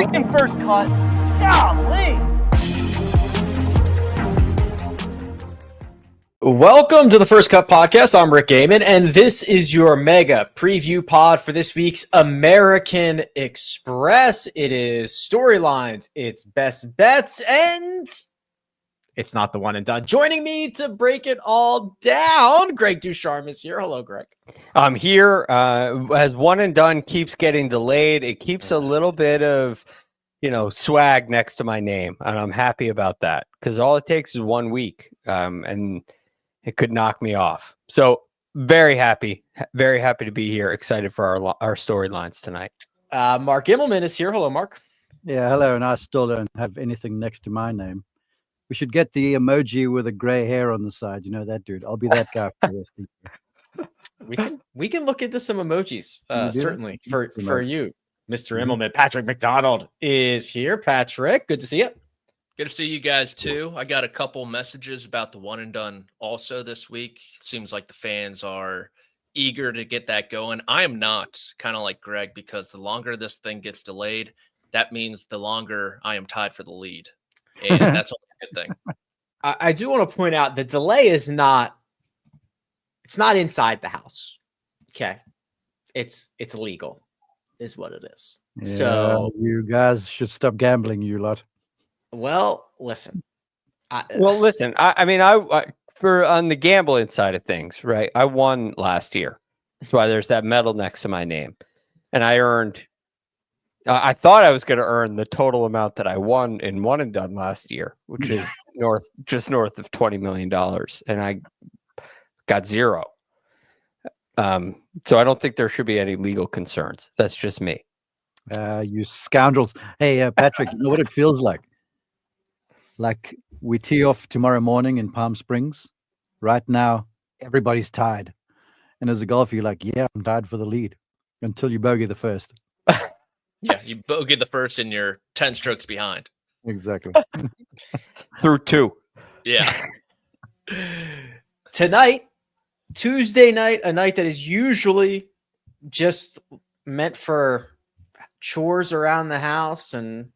freaking first cut. Golly. Welcome to the First Cut Podcast. I'm Rick Gehman, and this is your mega preview pod for this week's American Express. It is storylines, it's best bets, and it's not the one and done. Joining me to break it all down, Greg DuCharme is here. Hello, Greg. I'm here. As one and done keeps getting delayed, it keeps a little bit of, swag next to my name, and I'm happy about that because all it takes is 1 week, and it could knock me off. So very happy to be here. Excited for our storylines tonight. Mark Immelman is here. Hello, Mark. Yeah, hello. And I still don't have anything next to my name. We should get the emoji with a gray hair on the side. You know that dude. I'll be that guy for the rest of the year. We can look into some emojis, certainly for you, Mr. Immelman. Patrick McDonald is here. Patrick, good to see you. Good to see you guys too. I got a couple messages about the one and done also this week. It seems like the fans are eager to get that going. I am not, kind of like Greg, because the longer this thing gets delayed, that means the longer I am tied for the lead. And that's only a good thing. I do want to point out the delay is not inside the house. Okay. It's legal is what it is. Yeah, so you guys should stop gambling, you lot. Well, listen. I for on the gambling side of things, right? I won last year. That's why there's that medal next to my name. And I earned, I thought I was going to earn the total amount that I won in one and done last year, which is just north of $20 million. And I got zero. So I don't think there should be any legal concerns. That's just me. You scoundrels. Hey, Patrick, you know what it feels like? Like we tee off tomorrow morning in Palm Springs. Right now, everybody's tied. And as a golfer, you're like, yeah, I'm tied for the lead until you bogey the first. Yeah, you bogey the first and you're 10 strokes behind. Exactly. Through two. Yeah. Tonight, Tuesday night, a night that is usually just meant for chores around the house and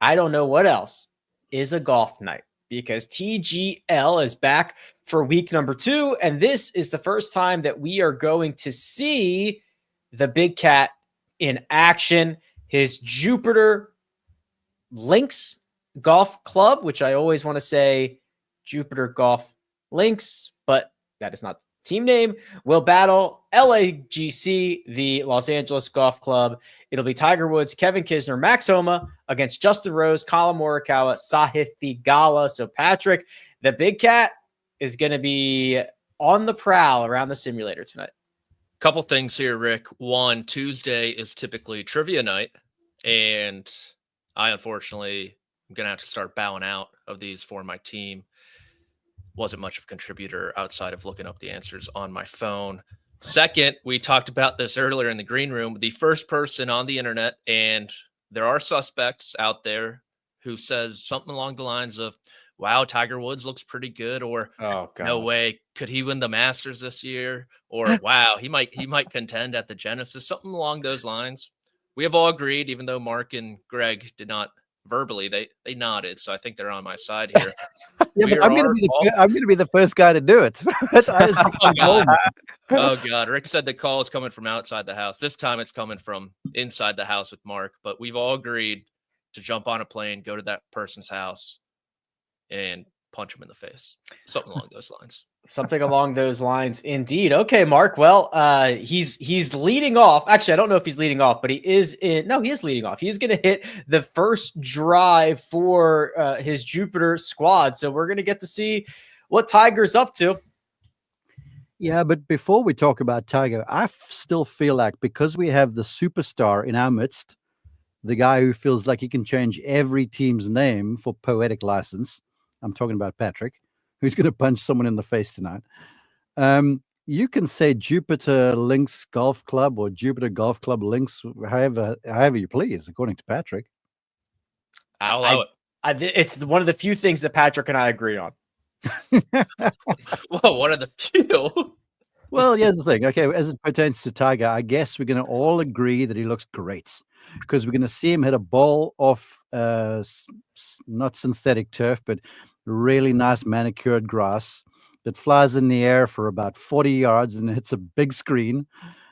I don't know what else, is a golf night because TGL is back for week number 2. And this is the first time that we are going to see the big cat in action. His Jupiter Links Golf Club, which I always want to say Jupiter Golf Links, but that is not team name, will battle LAGC, the Los Angeles Golf Club. It'll be Tiger Woods, Kevin Kisner, Max Homa against Justin Rose, Colin Morikawa, Sahith Theegala. So Patrick, the big cat is going to be on the prowl around the simulator tonight. Couple things here, Rick. One, Tuesday is typically trivia night, and I unfortunately am going to have to start bowing out of these for my team. Wasn't much of a contributor outside of looking up the answers on my phone. Second, we talked about this earlier in the green room. The first person on the internet, and there are suspects out there who says something along the lines of, wow, Tiger Woods looks pretty good, or oh, God. No way, could he win the Masters this year? Or wow, he might contend at the Genesis, something along those lines. We have all agreed, even though Mark and Greg did not verbally, they nodded, so I think they're on my side here. Yeah, but I'm going to be the first guy to do it. Oh God, Rick said the call is coming from outside the house. This time it's coming from inside the house with Mark, but we've all agreed to jump on a plane, go to that person's house, and punch him in the face. Something along those lines. Something along those lines, indeed. Okay, Mark. Well, he's leading off. Actually, I don't know if he's leading off, but he is leading off. He's going to hit the first drive for his Jupiter squad. So we're going to get to see what Tiger's up to. Yeah, but before we talk about Tiger, I still feel like because we have the superstar in our midst, the guy who feels like he can change every team's name for poetic license. I'm talking about Patrick, who's going to punch someone in the face tonight. You can say Jupiter Links Golf Club or Jupiter Golf Club Links, however you please, according to Patrick. I'll allow it. It's one of the few things that Patrick and I agree on. Well, one of the few. Well, here's the thing. Okay, as it pertains to Tiger, I guess we're going to all agree that he looks great. because we're going to see him hit a ball off not synthetic turf, but really nice manicured grass that flies in the air for about 40 yards and hits a big screen.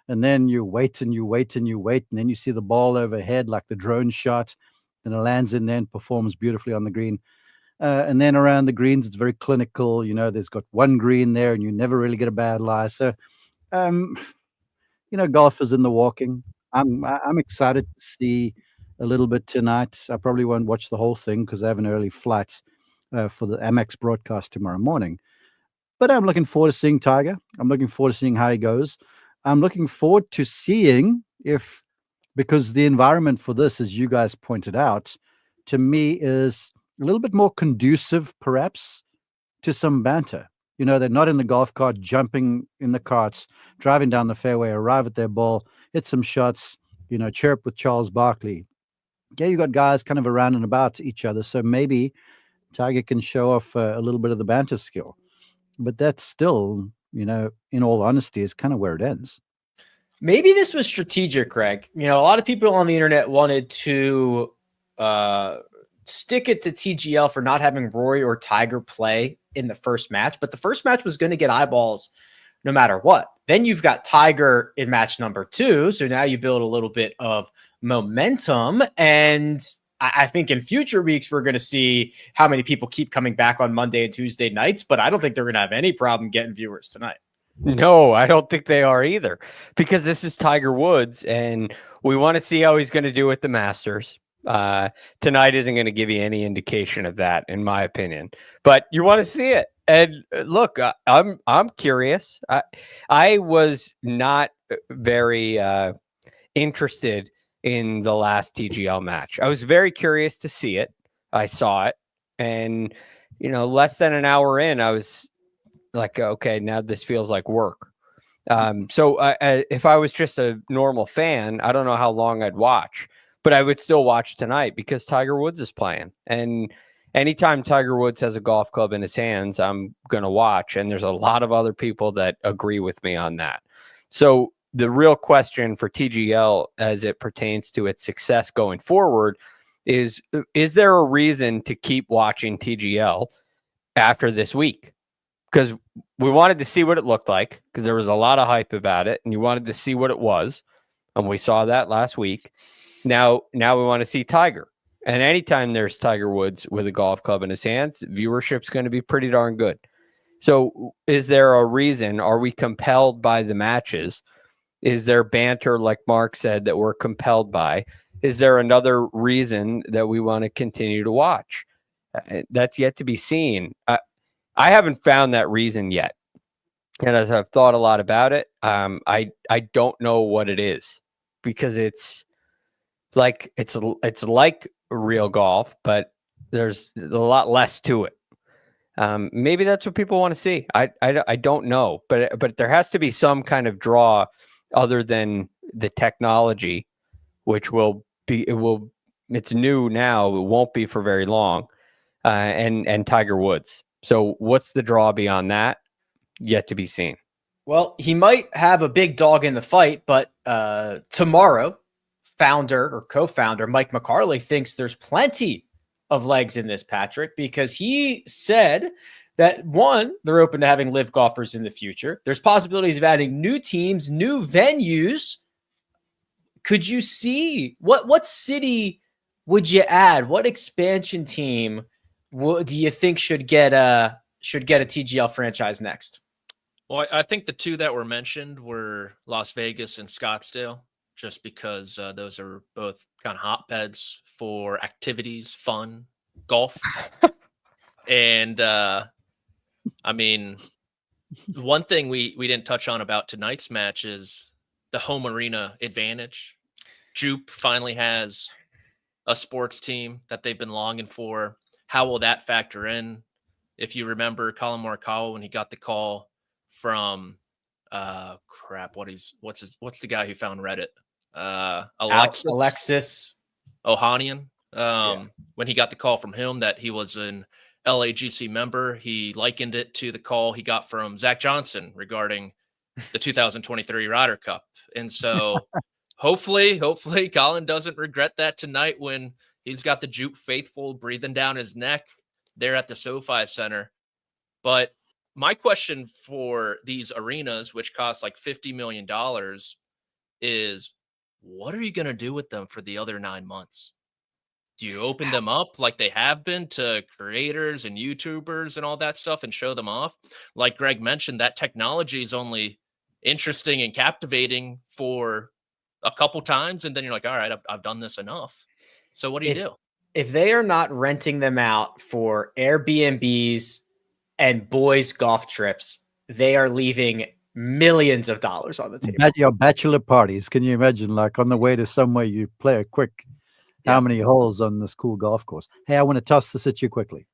And then you wait and you wait and you wait, and then you see the ball overhead like the drone shot, and it lands in there and performs beautifully on the green. And then around the greens, it's very clinical. There's got one green there, and you never really get a bad lie. So, golf is in the walking. I'm excited to see a little bit tonight. I probably won't watch the whole thing because I have an early flight for the Amex broadcast tomorrow morning. But I'm looking forward to seeing Tiger. I'm looking forward to seeing how he goes. I'm looking forward to seeing because the environment for this, as you guys pointed out, to me is a little bit more conducive, perhaps, to some banter. They're not in the golf cart, jumping in the carts, driving down the fairway, arrive at their ball, hit some shots, chirp with Charles Barkley. Yeah, you got guys kind of around and about each other. So maybe Tiger can show off a little bit of the banter skill. But that's still, in all honesty, is kind of where it ends. Maybe this was strategic, Greg. A lot of people on the internet wanted to stick it to TGL for not having Rory or Tiger play in the first match, but the first match was going to get eyeballs no matter what. Then you've got Tiger in match number 2, so now you build a little bit of momentum, and I think in future weeks we're going to see how many people keep coming back on Monday and Tuesday nights, but I don't think they're going to have any problem getting viewers tonight. No, I don't think they are either, because this is Tiger Woods, and we want to see how he's going to do with the Masters. Tonight isn't going to give you any indication of that, in my opinion, but you want to see it. And look, I'm curious. I was not very interested in the last TGL match. I was very curious to see it. I saw it, and less than an hour in, I was like, okay, now this feels like work. So if I was just a normal fan, I don't know how long I'd watch, but I would still watch tonight because Tiger Woods is playing. And anytime Tiger Woods has a golf club in his hands, I'm going to watch. And there's a lot of other people that agree with me on that. So the real question for TGL as it pertains to its success going forward is there a reason to keep watching TGL after this week? Because we wanted to see what it looked like, because there was a lot of hype about it, and you wanted to see what it was, and we saw that last week. Now we want to see Tiger. And anytime there's Tiger Woods with a golf club in his hands, viewership's going to be pretty darn good. So is there a reason? Are we compelled by the matches? Is there banter, like Mark said, that we're compelled by? Is there another reason that we want to continue to watch? That's yet to be seen. I haven't found that reason yet. And as I've thought a lot about it, I don't know what it is, because it's like real golf, but there's a lot less to it. Maybe that's what people want to see. I don't know, but there has to be some kind of draw other than the technology, which it's new now. It won't be for very long. And Tiger Woods. So what's the draw beyond that? Yet to be seen. Well, he might have a big dog in the fight, but tomorrow, founder or co-founder Mike McIlroy thinks there's plenty of legs in this, Patrick, because he said that, one, they're open to having live golfers in the future. There's possibilities of adding new teams, new venues. Could you see what city would you add? What expansion team do you think should get a TGL franchise next? Well, I think the two that were mentioned were Las Vegas and Scottsdale, just because those are both kind of hotbeds for activities, fun, golf. And I mean, one thing we didn't touch on about tonight's match is the home arena advantage. Jupe finally has a sports team that they've been longing for. How will that factor in? If you remember Colin Morikawa, when he got the call from what's the guy who found Reddit? Alexis Ohanian. When he got the call from him that he was an LAGC member, he likened it to the call he got from Zach Johnson regarding the 2023 Ryder Cup. And so Hopefully Colin doesn't regret that tonight when he's got the Juke faithful breathing down his neck there at the SoFi Center. But my question for these arenas, which cost like $50 million, is what are you going to do with them for the other 9 months? Do you open them up like they have been to creators and YouTubers and all that stuff and show them off? Like Greg mentioned, that technology is only interesting and captivating for a couple times, and then you're like, all right, I've done this enough. So what do you do? If they are not renting them out for Airbnbs and boys' golf trips, they are leaving millions of dollars on the table. At your bachelor parties, can you imagine, like on the way to somewhere, you play a quick how many holes on this cool golf course? Hey, I want to toss this at you quickly.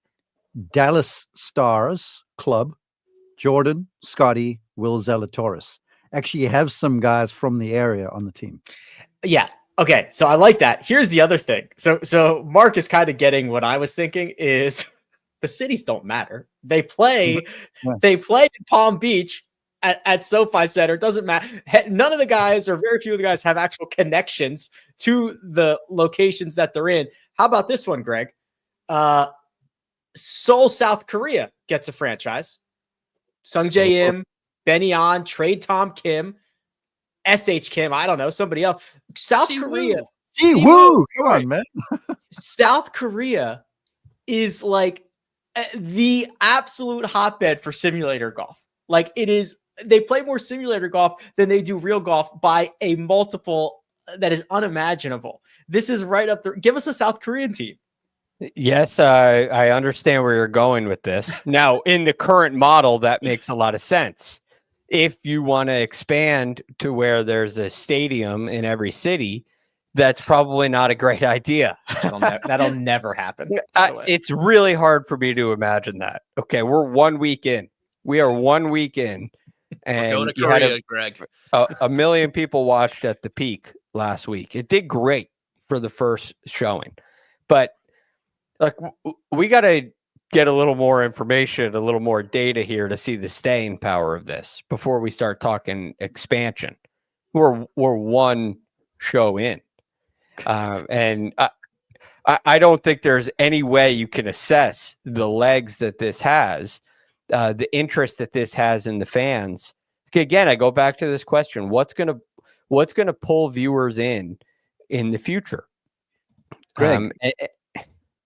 Dallas Stars Club, Jordan, Scotty, Will Zalatoris. Actually, you have some guys from the area on the team. Yeah. Okay. So I like that. Here's the other thing. So Mark is kind of getting what I was thinking is the cities don't matter. They play in Palm Beach at SoFi Center. It doesn't matter. None of the guys, or very few of the guys, have actual connections to the locations that they're in. How about this one, Greg? Seoul, South Korea gets a franchise. Sung Jae Im, Benny On, Trey Tom Kim, SH Kim, I don't know, somebody else. South Korea. Woo! Come on, man. South Korea is like the absolute hotbed for simulator golf. Like it is, they play more simulator golf than they do real golf by a multiple that is unimaginable. This is right up there. Give us a South Korean team. Yes, I understand where you're going with this. Now, in the current model, that makes a lot of sense. If you want to expand to where there's a stadium in every city, that's probably not a great idea. That'll never happen. It's really hard for me to imagine that. Okay, we're 1 week in. We are 1 week in. And we're going to Korea, Greg. A million people watched at the Peak last week. It did great for the first showing. But like we got to get a little more information, a little more data here to see the staying power of this before we start talking expansion. We're one show in, and I don't think there's any way you can assess the legs that this has, the interest that this has in the fans. Okay, again, I go back to this question: what's gonna pull viewers in the future? Greg.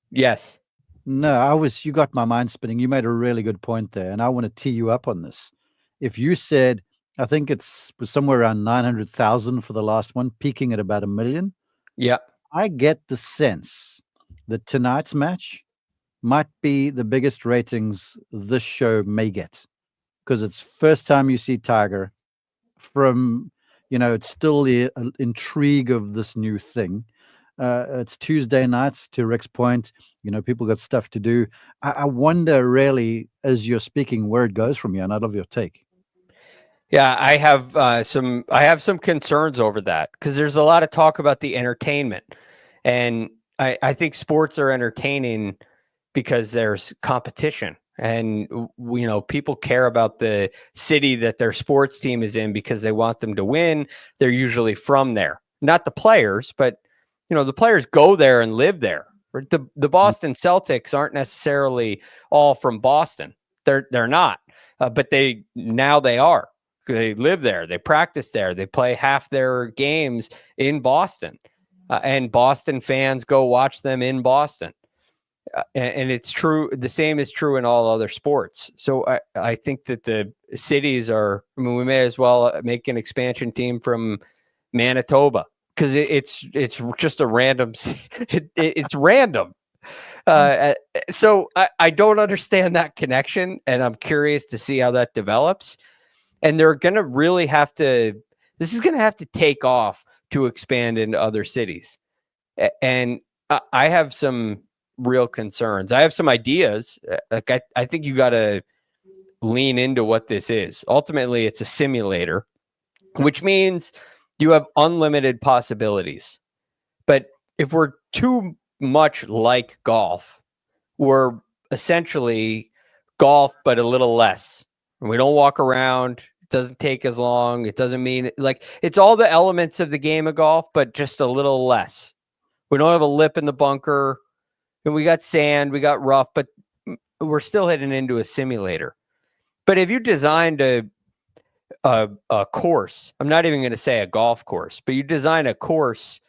Yes. No, you got my mind spinning. You made a really good point there, and I want to tee you up on this. If you said, I think was somewhere around 900,000 for the last one, peaking at about 1 million. Yeah. I get the sense that tonight's match might be the biggest ratings this show may get, because it's first time you see Tiger from, it's still the intrigue of this new thing. It's Tuesday nights, to Rick's point. People got stuff to do. I wonder, really, as you're speaking, where it goes from here, and I'd love your take. Yeah, I have some concerns over that, because there's a lot of talk about the entertainment, and I think sports are entertaining because there's competition, and people care about the city that their sports team is in because they want them to win. They're usually from there, not the players, but the players go there and live there. The Boston Celtics aren't necessarily all from Boston. They're not, but they are. They live there. They practice there. They play half their games in Boston, and Boston fans go watch them in Boston. And it's true. The same is true in all other sports. So I think that the cities are. We may as well make an expansion team from Manitoba, because it's just a random. It's random. So I don't understand that connection, and I'm curious to see how that develops. And they're going to really have to. This is going to have to take off to expand into other cities. And I have some real concerns. I have some ideas. Like I think you got to lean into what this is. Ultimately, it's a simulator, which means you have unlimited possibilities. But if we're too much like golf, we're essentially golf, but a little less. We don't walk around, doesn't take as long. It doesn't mean like it's all the elements of the game of golf, but just a little less. We don't have a lip in the bunker, and we got sand, we got rough, but we're still heading into a simulator. But if you designed a course, I'm not even going to say a golf course, but you design a course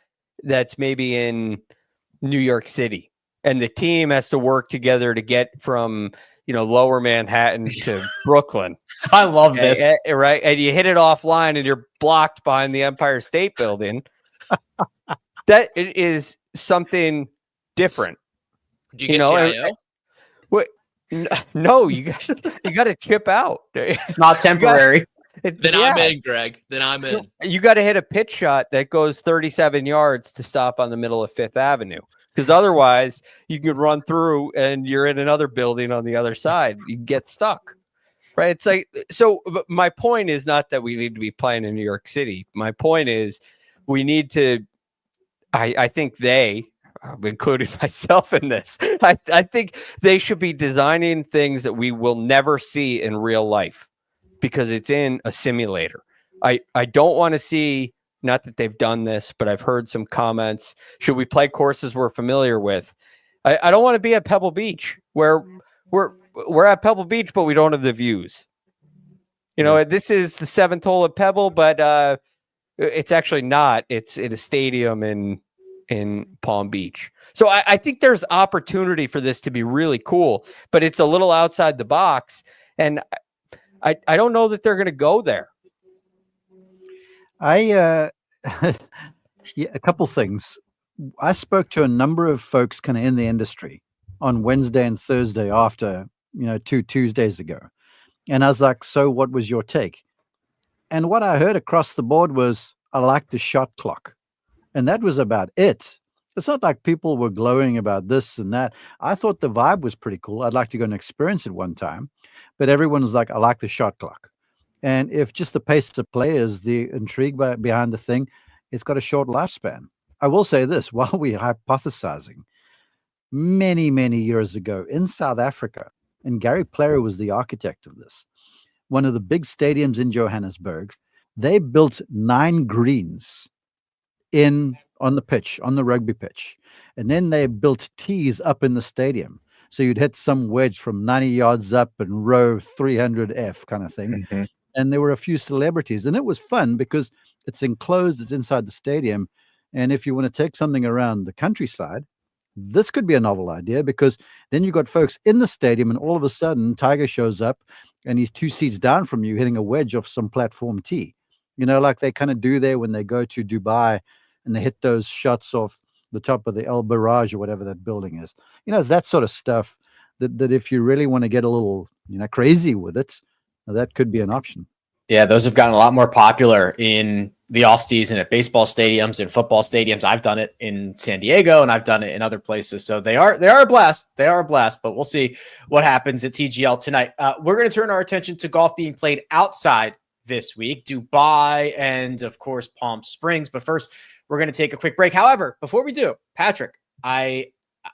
that's maybe in New York City, and the team has to work together to get from lower Manhattan to Brooklyn. I love this. Right? And you hit it offline and you're blocked behind the Empire State Building. That is something different. Do you get TIO? No, you got to chip out. It's not temporary. Then I'm in, Greg. Then I'm in. You got to hit a pitch shot that goes 37 yards to stop on the middle of Fifth Avenue. Because otherwise, you can run through and you're in another building on the other side. You get stuck, right? It's like, so my point is not that we need to be playing in New York City. My point is we need to, I think including myself in this, I think they should be designing things that we will never see in real life because it's in a simulator. I don't want to see, not that they've done this, but I've heard some comments. Should we play courses we're familiar with? I don't want to be at Pebble Beach where we're at Pebble Beach, but we don't have the views. This is the 7th hole at Pebble, but it's actually not. It's in a stadium in Palm Beach. So I think there's opportunity for this to be really cool, but it's a little outside the box. And I don't know that they're going to go there. Yeah, a couple things. I spoke to a number of folks kind of in the industry on Wednesday and Thursday after, 2 Tuesdays ago. And I was like, so what was your take? And what I heard across the board was, I like the shot clock. And that was about it. It's not like people were glowing about this and that. I thought the vibe was pretty cool. I'd like to go and experience it one time. But everyone was like, I like the shot clock. And if just the pace of play is the intrigue behind the thing, it's got a short lifespan. I will say this, while we're hypothesizing, many, many years ago in South Africa, and Gary Player was the architect of this, one of the big stadiums in Johannesburg, they built 9 greens on the pitch, on the rugby pitch. And then they built tees up in the stadium. So you'd hit some wedge from 90 yards up and row 300F kind of thing. Mm-hmm. And there were a few celebrities, and it was fun because it's enclosed, it's inside the stadium. And if you want to take something around the countryside, this could be a novel idea because then you got folks in the stadium and all of a sudden Tiger shows up and he's 2 seats down from you hitting a wedge off some platform tee, like they kind of do there when they go to Dubai and they hit those shots off the top of the El Barrage or whatever that building is. It's that sort of stuff that if you really want to get a little, crazy with it, that could be an option. Yeah, those have gotten a lot more popular in the off season at baseball stadiums and football stadiums. I've done it in San Diego and I've done it in other places. So they are a blast. They are a blast, but we'll see what happens at TGL tonight. We're going to turn our attention to golf being played outside this week, Dubai and of course Palm Springs. But first, we're going to take a quick break. However, before we do, Patrick, I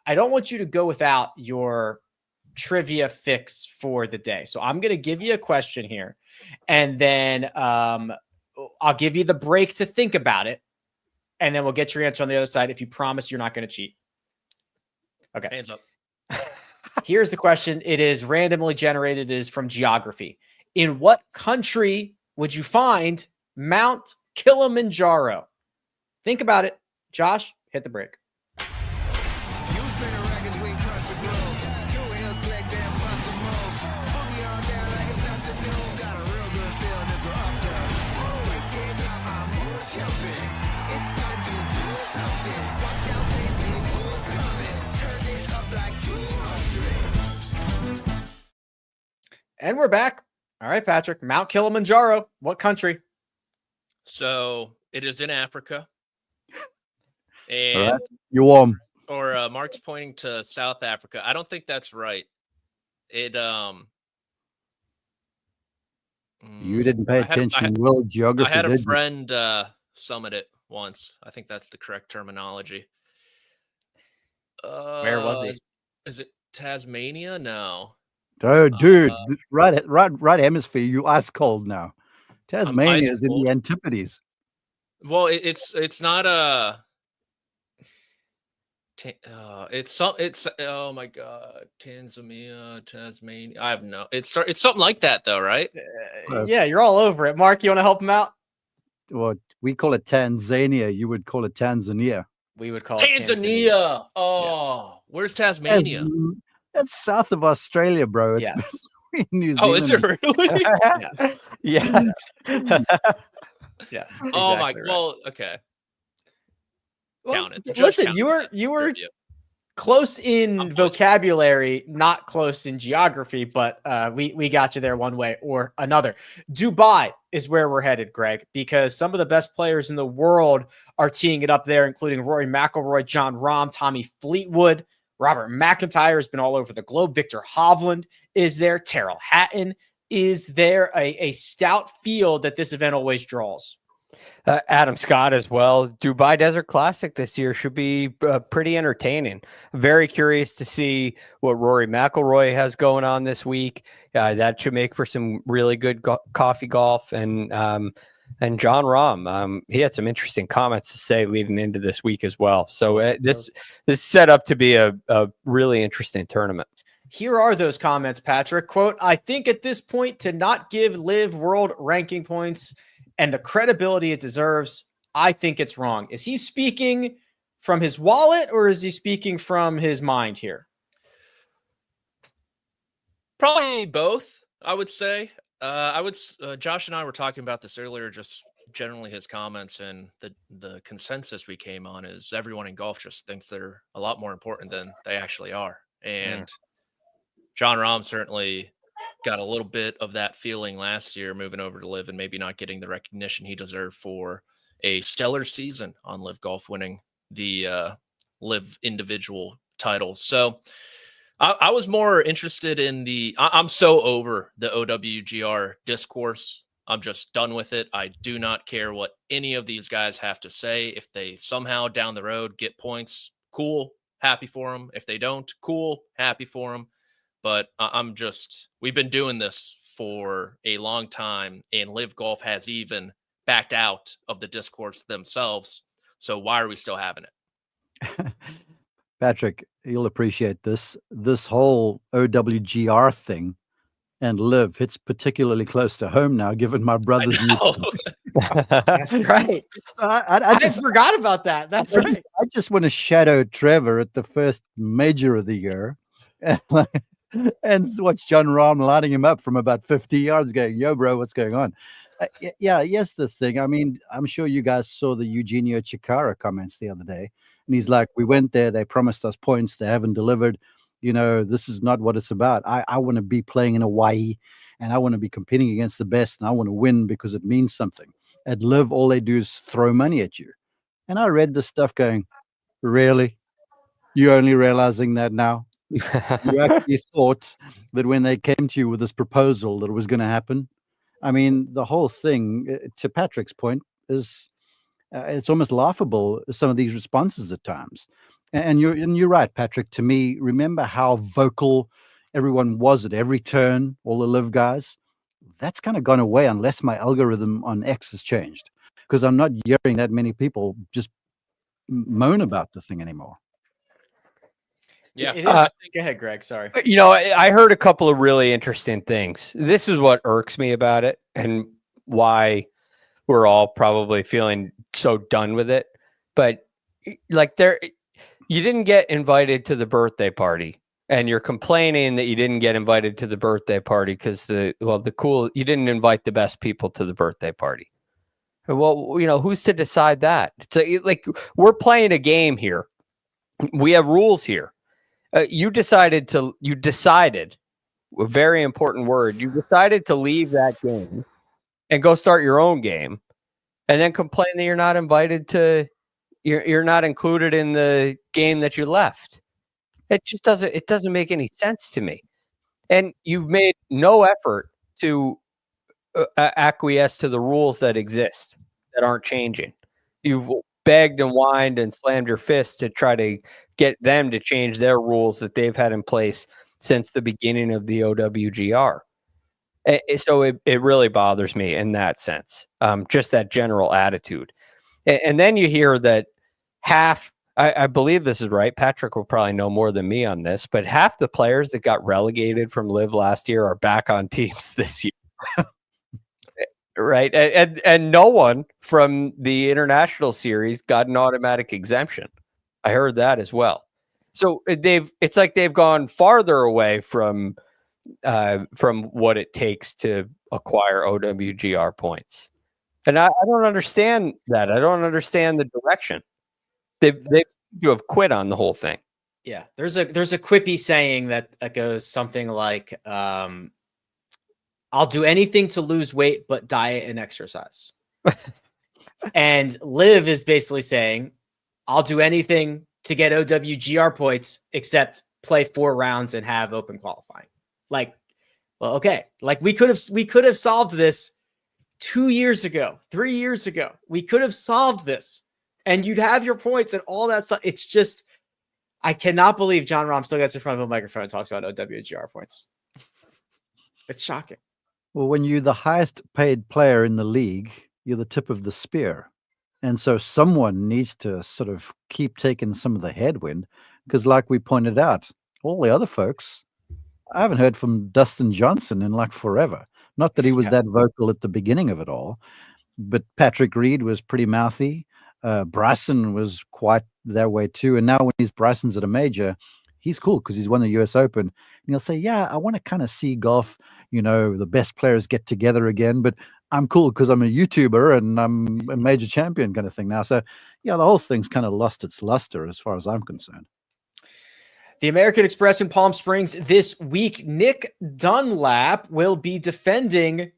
don't want you to go without your trivia fix for the day. So I'm going to give you a question here, and then I'll give you the break to think about it, and then we'll get your answer on the other side if you promise you're not going to cheat. Okay. Hands up. Here's the question. It is randomly generated. It is from geography. In what country would you find Mount Kilimanjaro? Think about it. Josh, hit the break. And we're back. All right, Patrick. Mount Kilimanjaro. What country? So it is in Africa. And all right. You're warm. Or Mark's pointing to South Africa. I don't think that's right. It you didn't pay attention in world geography. I had a friend summit it once. I think that's the correct terminology. Where was he? Is it Tasmania? No. Oh, dude, right hemisphere. You ice cold now. Tasmania is in school. the Antipodes. Well, it's not a. It's oh my god, Tasmania. I have no. It's something like that though, right? Yeah, you're all over it. Mark, you want to help him out? What we call it Tanzania, you would call it Tanzania. We would call it Tanzania. Tanzania. Oh, where's Tasmania? That's south of Australia, bro. It's Yes. between New Zealand. Oh, is it really? Yes. Yes. Yes. Oh my. exactly right. Well, okay. Well, Count it. Just listen, count you were trivia. close in I'm close. vocabulary, not close in geography, but we got you there one way or another. Dubai is where we're headed, Greg, because some of the best players in the world are teeing it up there, including Rory McIlroy, Jon Rahm, Tommy Fleetwood, Robert McIntyre has been all over the globe. Victor Hovland is there. Terrell Hatton is there. A stout field that this event always draws. Adam Scott as well. Dubai Desert Classic this year should be pretty entertaining. Very curious to see what Rory McIlroy has going on this week. That should make for some really good coffee golf. And Jon Rahm, he had some interesting comments to say leading into this week as well. So this is set up to be a really interesting tournament. Here are those comments, Patrick. Quote, I think at this point to not give Live World ranking points and the credibility it deserves, I think it's wrong. Is he speaking from his wallet or is he speaking from his mind here? Probably both, I would say. Josh and I were talking about this earlier, just generally his comments, and the consensus we came on is everyone in golf just thinks they're a lot more important than they actually are. And Jon Rahm certainly got a little bit of that feeling last year moving over to Live and maybe not getting the recognition he deserved for a stellar season on Live Golf, winning the Live individual titles. So I was more interested in I'm so over the OWGR discourse. I'm just done with it. I do not care what any of these guys have to say. If they somehow down the road get points, cool, happy for them. If they don't, cool, happy for them. But we've been doing this for a long time, and Live Golf has even backed out of the discourse themselves. So why are we still having it? Patrick, you'll appreciate this. This whole OWGR thing and Live hits particularly close to home now, given my brother's new. That's right. I just forgot about that. That's right. I just want to shadow Trevor at the first major of the year. And watch Jon Rahm lining him up from about 50 yards going, yo, bro, what's going on? Yes, the thing. I mean, I'm sure you guys saw the Eugenio Chikara comments the other day. And he's like, we went there. They promised us points. They haven't delivered. You know, this is not what it's about. I want to be playing in Hawaii and I want to be competing against the best. And I want to win because it means something. At Live, all they do is throw money at you. And I read this stuff going, really? You're only realizing that now? You actually thought that when they came to you with this proposal that it was going to happen? I mean, the whole thing, to Patrick's point, is it's almost laughable, some of these responses at times. And you're right, Patrick. To me, remember how vocal everyone was at every turn, all the Live guys? That's kind of gone away unless my algorithm on X has changed, because I'm not hearing that many people just moan about the thing anymore. Yeah. It is. Go ahead, Greg. Sorry. You know, I heard a couple of really interesting things. This is what irks me about it and why we're all probably feeling so done with it. But like you didn't get invited to the birthday party and you're complaining that you didn't get invited to the birthday party because you didn't invite the best people to the birthday party. Well, you know, who's to decide that? It's like we're playing a game here. We have rules here. You decided, a very important word, you decided to leave that game and go start your own game and then complain that you're not invited to, you're not included in the game that you left. It just doesn't make any sense to me. And you've made no effort to acquiesce to the rules that exist that aren't changing. You've begged and whined and slammed your fist to try to get them to change their rules that they've had in place since the beginning of the OWGR. So it really bothers me in that sense, just that general attitude. And then you hear that half, I believe this is right, Patrick will probably know more than me on this, but half the players that got relegated from Live last year are back on teams this year. Right. And no one from the international series got an automatic exemption. I heard that as well. So it's like they've gone farther away from what it takes to acquire OWGR points. And I don't understand that. I don't understand the direction. They've seemed to have quit on the whole thing. Yeah, there's a quippy saying that goes something like, I'll do anything to lose weight but diet and exercise. And Liv is basically saying, I'll do anything to get OWGR points except play 4 rounds and have open qualifying. Like, well, okay. Like we could have solved this 2 years ago, 3 years ago. We could have solved this and you'd have your points and all that stuff. It's just, I cannot believe Jon Rahm still gets in front of a microphone and talks about OWGR points. It's shocking. Well, when you're the highest paid player in the league, you're the tip of the spear. And so someone needs to sort of keep taking some of the headwind because like we pointed out, all the other folks, I haven't heard from Dustin Johnson in like forever. Not that he was that vocal at the beginning of it all, but Patrick Reed was pretty mouthy. Bryson was quite that way too. And now when Bryson's at a major, he's cool because he's won the US Open. And he'll say, yeah, I want to kind of see golf, the best players get together again, but I'm cool because I'm a YouTuber and I'm a major champion kind of thing now. So, yeah, the whole thing's kind of lost its luster as far as I'm concerned. The American Express in Palm Springs this week, Nick Dunlap will be defending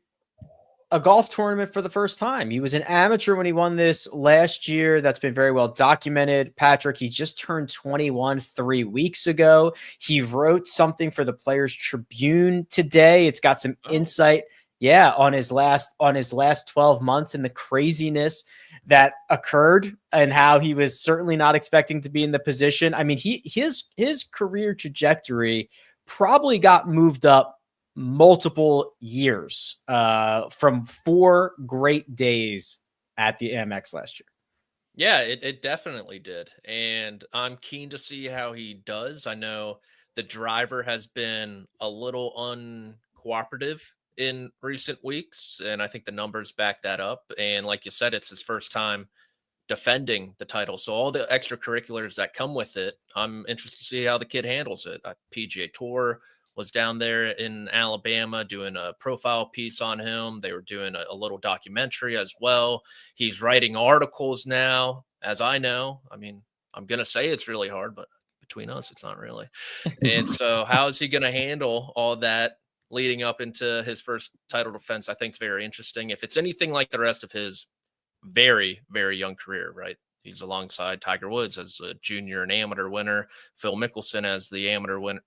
a golf tournament for the first time. He was an amateur when he won this last year. That's been very well documented. Patrick, he just turned 21 3 weeks ago. He wrote something for the Players Tribune today. It's got some insight, on his last 12 months and the craziness that occurred and how he was certainly not expecting to be in the position. I mean, his career trajectory probably got moved up multiple years from 4 great days at the Amex last year. Yeah, it definitely did. And I'm keen to see how he does. I know the driver has been a little uncooperative in recent weeks, and I think the numbers back that up. And like you said, it's his first time defending the title. So all the extracurriculars that come with it, I'm interested to see how the kid handles it. PGA Tour was down there in Alabama doing a profile piece on him. They were doing a little documentary as well. He's writing articles now, as I know. I mean, I'm going to say it's really hard, but between us, it's not really. And so how is he going to handle all that leading up into his first title defense? I think is very interesting. If it's anything like the rest of his very, very young career, right? He's alongside Tiger Woods as a junior and amateur winner, Phil Mickelson as the amateur an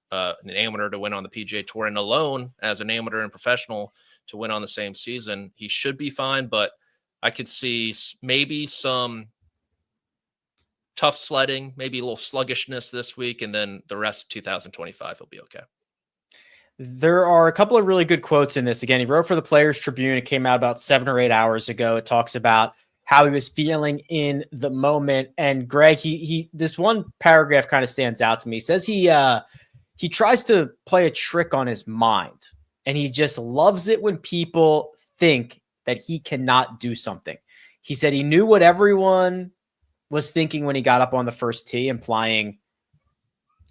amateur to win on the PGA Tour, and alone as an amateur and professional to win on the same season. He should be fine, but I could see maybe some tough sledding, maybe a little sluggishness this week, and then the rest of 2025 he'll be okay. There are a couple of really good quotes in this. Again, he wrote for the Players Tribune. It came out about 7 or 8 hours ago. It talks about how he was feeling in the moment. And Greg, he this one paragraph kind of stands out to me. He says he tries to play a trick on his mind, and he just loves it when people think that he cannot do something. He said he knew what everyone was thinking when he got up on the first tee, implying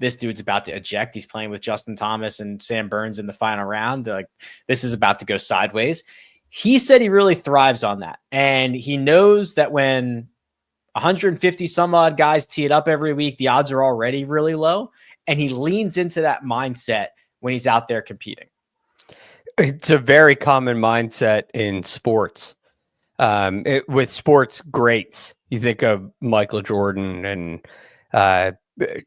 this dude's about to eject. He's playing with Justin Thomas and Sam Burns in the final round. Like, this is about to go sideways. He said he really thrives on that. And he knows that when 150 some odd guys tee it up every week, the odds are already really low. And he leans into that mindset when he's out there competing. It's a very common mindset in sports. With sports greats, you think of Michael Jordan and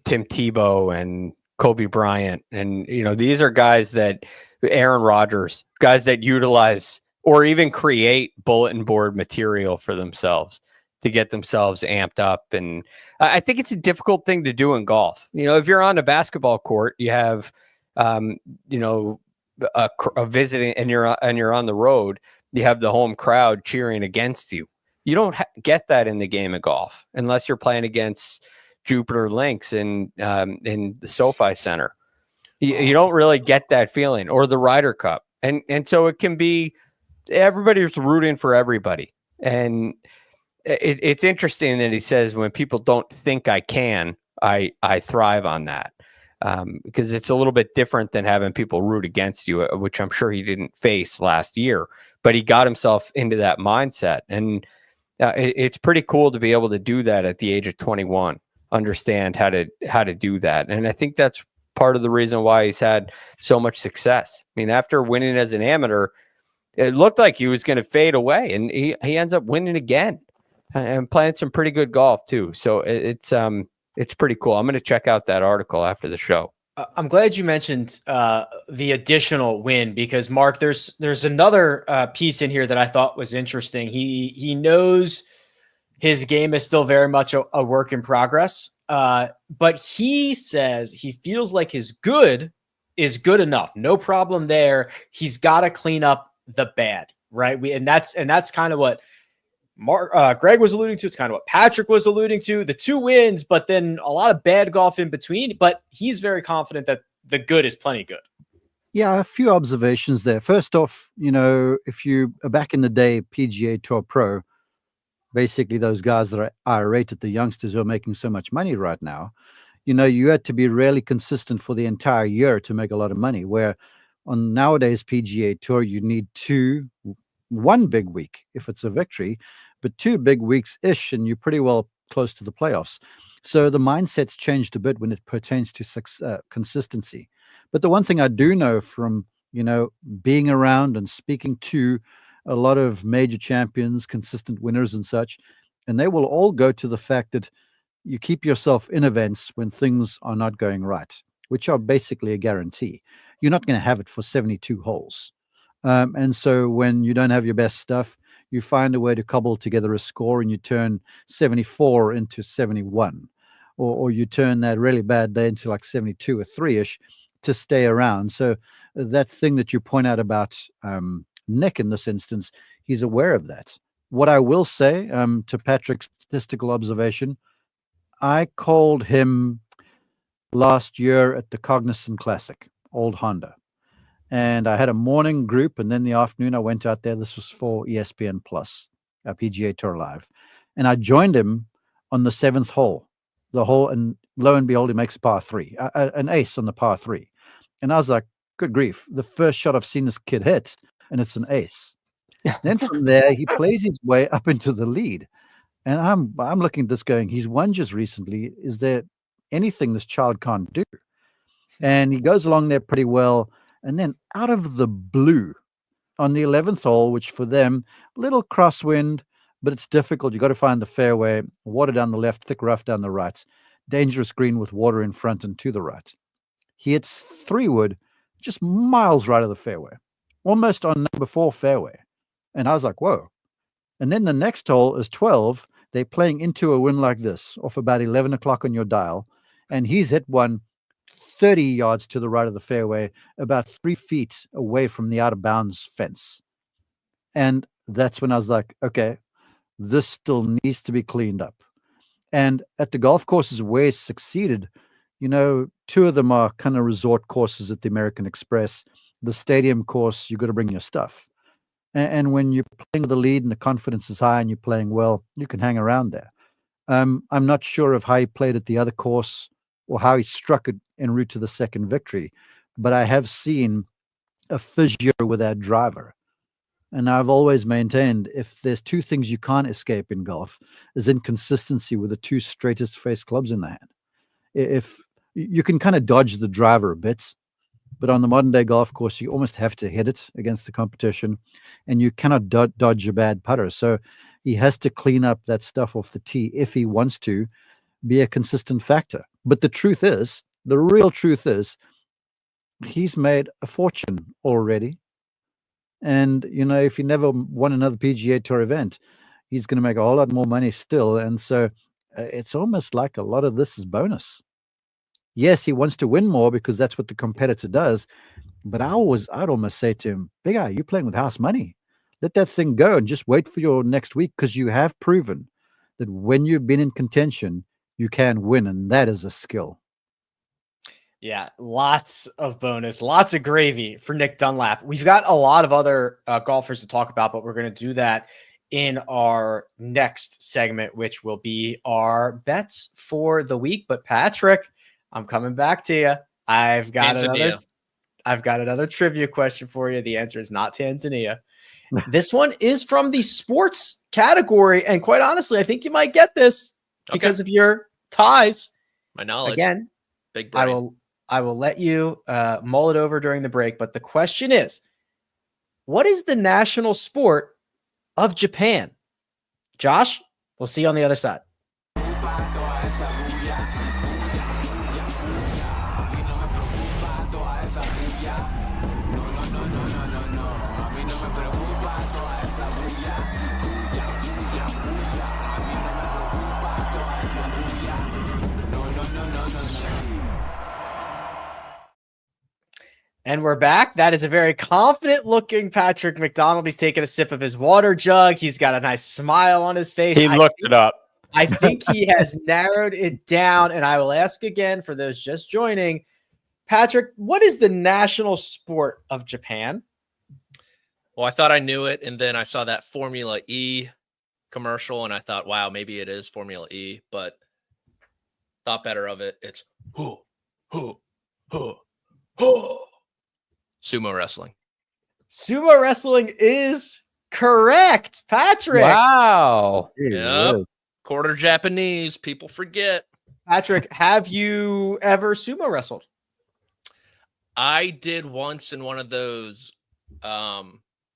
Tim Tebow and Kobe Bryant. And, these are guys that Aaron Rodgers, guys that utilize or even create bulletin board material for themselves to get themselves amped up. And I think it's a difficult thing to do in golf. If you're on a basketball court, you have, visiting and you're on the road, you have the home crowd cheering against you. You don't get that in the game of golf unless you're playing against Jupiter Lynx in the SoFi Center. You don't really get that feeling, or the Ryder Cup, and so it can be everybody's rooting for everybody. And it's interesting that he says when people don't think I can, I thrive on that, because it's a little bit different than having people root against you, which I'm sure he didn't face last year, but he got himself into that mindset. And it's pretty cool to be able to do that at the age of 21, understand how to do that. And I think that's part of the reason why he's had so much success. I mean, after winning as an amateur, it looked like he was going to fade away, and he ends up winning again and playing some pretty good golf too. So it's pretty cool. I'm going to check out that article after the show. I'm glad you mentioned the additional win, because Mark, there's another piece in here that I thought was interesting. He knows his game is still very much a work in progress, but he says he feels like his good is good enough. No problem there. He's got to clean up the bad, right? And that's kind of what Greg was alluding to. It's kind of what Patrick was alluding to. The 2 wins, but then a lot of bad golf in between. But he's very confident that the good is plenty good. Yeah, a few observations there. First off, if you back in the day, PGA Tour Pro, basically those guys that are irate at the youngsters who are making so much money right now, you had to be really consistent for the entire year to make a lot of money. Where on nowadays PGA Tour, you need 1 big week if it's a victory, but 2 big weeks-ish, and you're pretty well close to the playoffs. So the mindset's changed a bit when it pertains to consistency. But the one thing I do know from, being around and speaking to a lot of major champions, consistent winners and such, and they will all go to the fact that you keep yourself in events when things are not going right, which are basically a guarantee. You're not going to have it for 72 holes. And so when you don't have your best stuff, you find a way to cobble together a score, and you turn 74 into 71, or you turn that really bad day into like 72 or 3-ish to stay around. So that thing that you point out about Nick in this instance, he's aware of that. What I will say to Patrick's statistical observation, I called him last year at the Cognizant Classic, Old Honda. And I had a morning group, and then the afternoon I went out there. This was for ESPN Plus, PGA Tour Live. And I joined him on the 7th hole. And lo and behold, he makes par 3, an ace on the par 3. And I was like, good grief, the first shot I've seen this kid hit, and it's an ace. Then from there, he plays his way up into the lead. And I'm looking at this going, he's won just recently. Is there anything this child can't do? And he goes along there pretty well. And then out of the blue, on the 11th hole, which for them, little crosswind, but it's difficult. You got to find the fairway, water down the left, thick rough down the right, dangerous green with water in front and to the right. He hits 3-wood, just miles right of the fairway, almost on number 4 fairway. And I was like, whoa. And then the next hole is 12. They're playing into a wind like this, off about 11 o'clock on your dial. And he's hit one 30 yards to the right of the fairway, about 3 feet away from the out of bounds fence. And that's when I was like, okay, this still needs to be cleaned up. And at the golf courses where he succeeded, 2 of them are kind of resort courses at the American Express. The stadium course, you got to bring your stuff. And when you're playing with the lead and the confidence is high and you're playing well, you can hang around there. I'm not sure of how he played at the other course or how he struck it en route to the second victory, but I have seen a fissure with that driver. And I've always maintained, if there's 2 things you can't escape in golf, is inconsistency with the 2 straightest face clubs in the hand. If you can kind of dodge the driver a bit, but on the modern day golf course, you almost have to hit it against the competition, and you cannot dodge a bad putter. So he has to clean up that stuff off the tee if he wants to be a consistent factor. But the real truth is, he's made a fortune already. And, if he never won another PGA Tour event, he's going to make a whole lot more money still. And so it's almost like a lot of this is bonus. Yes, he wants to win more because that's what the competitor does. But I'd almost say to him, big guy, you're playing with house money. Let that thing go and just wait for your next week, because you have proven that when you've been in contention, you can win, and that is a skill. Yeah, lots of bonus, lots of gravy for Nick Dunlap. We've got a lot of other golfers to talk about, but we're going to do that in our next segment, which will be our bets for the week. But Patrick, I'm coming back to you. I've got another trivia question for you. The answer is not Tanzania. This one is from the sports category, and quite honestly, I think you might get this because of your ties. My knowledge. Again, big brain. I will let you mull it over during the break, but the question is, what is the national sport of Japan? Josh, we'll see you on the other side. And we're back. That is a very confident looking Patrick McDonald. He's taking a sip of his water jug. He's got a nice smile on his face. He looked it up. I think he has narrowed it down. And I will ask again for those just joining. Patrick, what is the national sport of Japan? Well, I thought I knew it. And then I saw that Formula E commercial and I thought, wow, maybe it is Formula E, but thought better of it. It's sumo wrestling. Sumo wrestling is correct, Patrick. Wow. Yep. Quarter Japanese. People forget. Patrick, have you ever sumo wrestled? I did once in one of those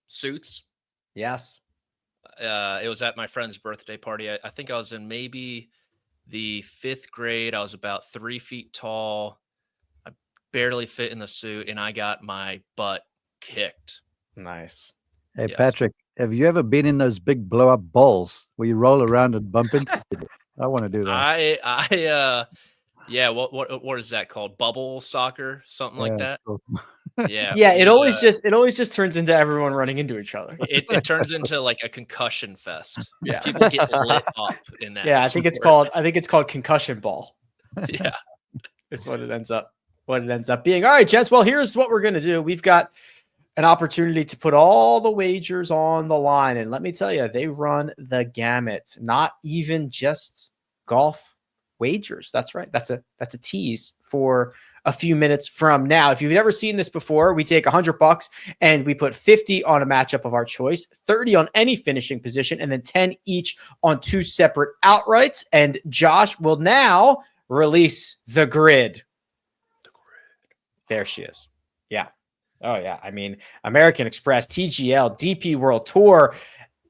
suits. Yes. It was at my friend's birthday party. I think I was in maybe the 5th grade. I was about 3 feet tall. I barely fit in the suit, and I got my butt kicked. Nice. Hey, Yes. Patrick, have you ever been in those big blow up balls where you roll around and bump into it? I want to do that. Yeah, what is that called? Bubble soccer, something like that. Cool. Yeah. Yeah, it always just turns into everyone running into each other. It turns into like a concussion fest. Yeah. People get lit up in that. Yeah, I think it's called concussion ball. Yeah. It's what it ends up being. All right, gents. Well, here's what we're going to do. We've got an opportunity to put all the wagers on the line. And let me tell you, they run the gamut, not even just golf wagers. That's right. That's a tease for a few minutes from now. If you've never seen this before, we take $100 and we put 50 on a matchup of our choice, 30 on any finishing position, and then 10 each on 2 separate outrights. And Josh will now release the grid. There she is. Yeah. Oh, yeah. I mean, American Express, TGL, DP World Tour,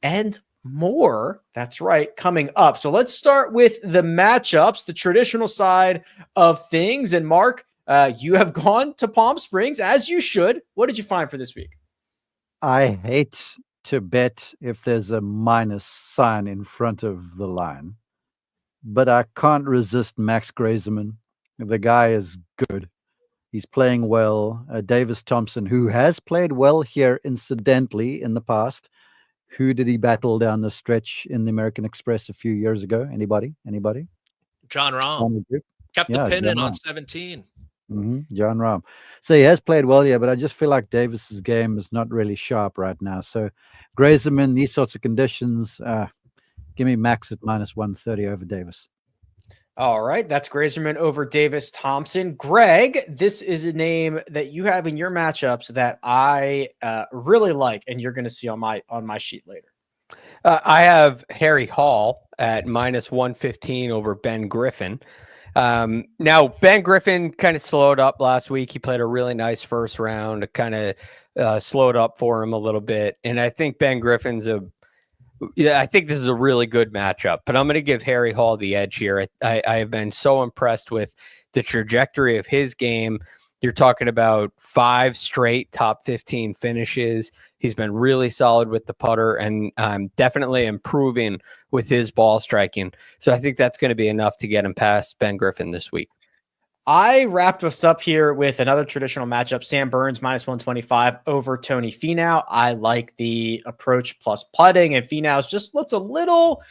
and more. That's right. Coming up. So let's start with the matchups, the traditional side of things. And Mark, you have gone to Palm Springs, as you should. What did you find for this week? I hate to bet if there's a minus sign in front of the line, but I can't resist Max Grazerman. The guy is good. He's playing well. Davis Thompson, who has played well here incidentally in the past. Who did he battle down the stretch in the American Express a few years ago? Anybody? Jon Rahm. Kept the pin in on 17. Jon Rahm. So he has played well here, but I just feel like Davis's game is not really sharp right now. So Grazerman, these sorts of conditions, give me Max at minus 130 over Davis. All right, that's Grazerman over Davis Thompson. Greg, this is a name that you have in your matchups that I really like, and you're going to see on my sheet later. I have Harry Hall at minus 115 over Ben Griffin. Now, Ben Griffin kind of slowed up last week. He played a really nice first round. It kind of slowed up for him a little bit. And I think Ben Griffin's I think this is a really good matchup, but I'm going to give Harry Hall the edge here. I have been so impressed with the trajectory of his game. You're talking about 5 straight top 15 finishes. He's been really solid with the putter and definitely improving with his ball striking. So I think that's going to be enough to get him past Ben Griffin this week. I wrapped us up here with another traditional matchup. Sam Burns -125 over Tony Finau. I like the approach plus putting, and Finau's just looks a little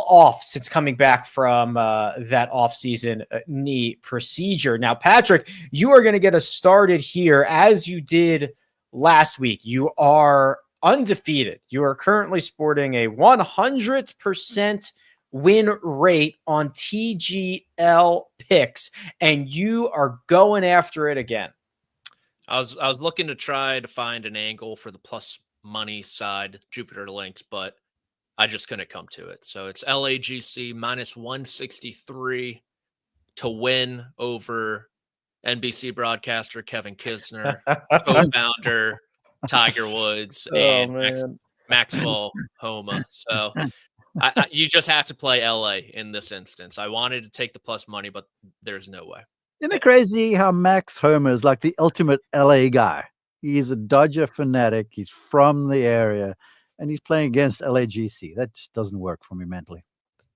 off since coming back from that offseason knee procedure. Now, Patrick, you are going to get us started here as you did last week. You are undefeated. You are currently sporting a 100% win rate on TGL picks, and you are going after it again. I was looking to try to find an angle for the plus money side, Jupiter Links, but I just couldn't come to it. So it's LAGC -163 to win over NBC broadcaster Kevin Kisner, co-founder Tiger Woods, and Maxwell Homa. So you just have to play LA in this instance. I wanted to take the plus money, but there's no way. Isn't it crazy how Max Homa is like the ultimate LA guy? He's a Dodger fanatic. He's from the area, and he's playing against LAGC. That just doesn't work for me mentally.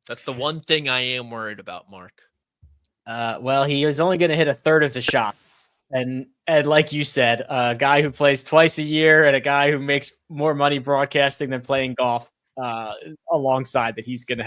That's the one thing I am worried about, Mark. Well, he is only going to hit a third of the shot. And like you said, a guy who plays twice a year and a guy who makes more money broadcasting than playing golf alongside that he's going to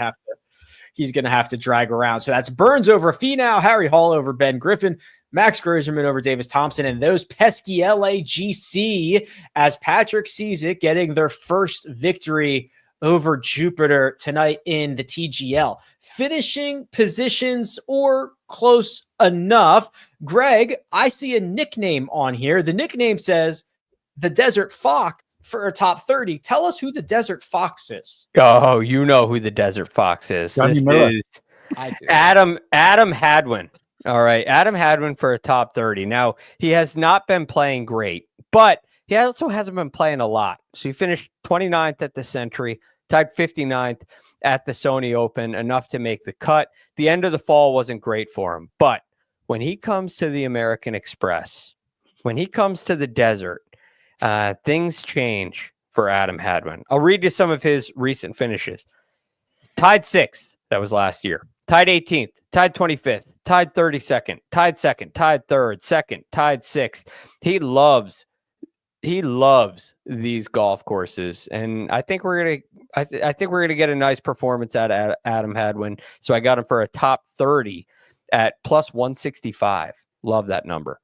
have to drag around. So that's Burns over Finau, Harry Hall over Ben Griffin, Max Grosserman over Davis Thompson, and those pesky LAGC, as Patrick sees it, getting their first victory over Jupiter tonight in the TGL. Finishing positions or close enough. Greg, I see a nickname on here. The nickname says the Desert Fox for a top 30. Tell us who the Desert Fox is. Oh, you know who the Desert Fox is. Johnny Miller. I do. Adam Hadwin. All right, Adam Hadwin for a top 30. Now, he has not been playing great, but he also hasn't been playing a lot. So he finished 29th at the Century, tied 59th at the Sony Open, enough to make the cut. The end of the fall wasn't great for him, but when he comes to the American Express, when he comes to the desert, things change for Adam Hadwin. I'll read you some of his recent finishes. Tied 6th, that was last year. Tied 18th, tied 25th, tied 32nd, tied 2nd, tied 3rd, 2nd, tied 6th. He loves these golf courses, and I think we're gonna get a nice performance out of Adam Hadwin. So I got him for a top 30 at plus 165. Love that number.